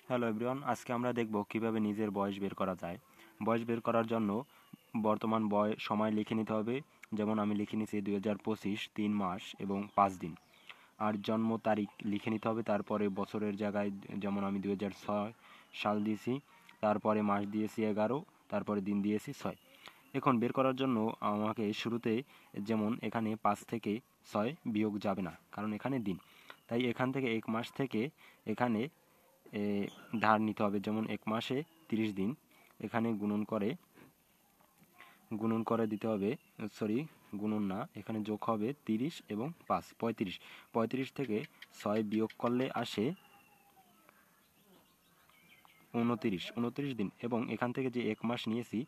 Hello everyone, আজকে আমরা দেখব কিভাবে নিজের বয়স বের করা যায়। বয়স বের করার জন্য বর্তমান সময় লিখে নিতে হবে। যেমন আমি লিখে নিয়েছি 2025 3 মাস এবং 5 দিন। আর জন্ম তারিখ লিখে নিতে হবে, তারপরে বছরের জায়গায় যেমন আমি 2006 সাল দিয়েছি, তারপরে মাস দিয়েছি 11, তারপরে দিন দিয়েছি 6। এখন বের করার জন্য আমাকে শুরুতে যেমন এখানে 5 থেকে 6 বিয়োগ যাবে না, কারণ এখানে দিন। তাই এখান থেকে 1 মাস থেকে এখানে ধার নিতে হবে। যেমন 1 মাসে 30 দিন, এখানে গুণন করে দিতে হবে। সরি, গুণন না, এখানে যোগ হবে 30 এবং 5 35। 35 থেকে 6 বিয়োগ করলে আসে 29 দিন। এবং এখান থেকে যে 1 মাস নিয়েছি,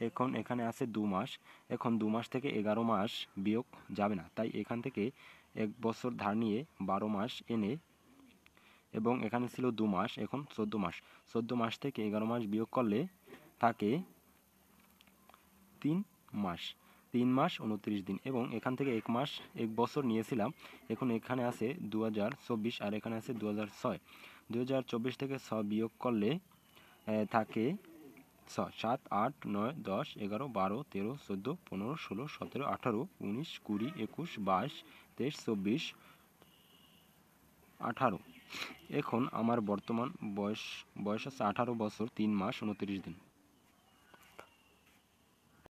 এখন এখানে আছে 2 মাস। এখন 2 মাস থেকে 11 মাস বিয়োগ যাবে না, তাই এখান থেকে 1 বছর ধার নিয়ে 12 মাস এনে, এবং এখানে ছিল 2 মাস, এখন 14 মাস। 14 মাস থেকে 11 মাস বিয়োগ করলে থাকে 3 মাস। 3 মাস 29 দিন। এবং এখান থেকে 1 বছর নিয়েছিলাম, এখন এখানে আছে 2024 আর এখানে আছে 2006। 2024 থেকে 6 বিয়োগ করলে থাকে 6, 7, 8, 9, 10, 11, 12, 13, 14, 15, 16, 17, 18, 19, 20, 21, 22, 23, 24, 18। এখন আমার বর্তমান বয়স আছে 18 বছর 3 মাস 29 দিন।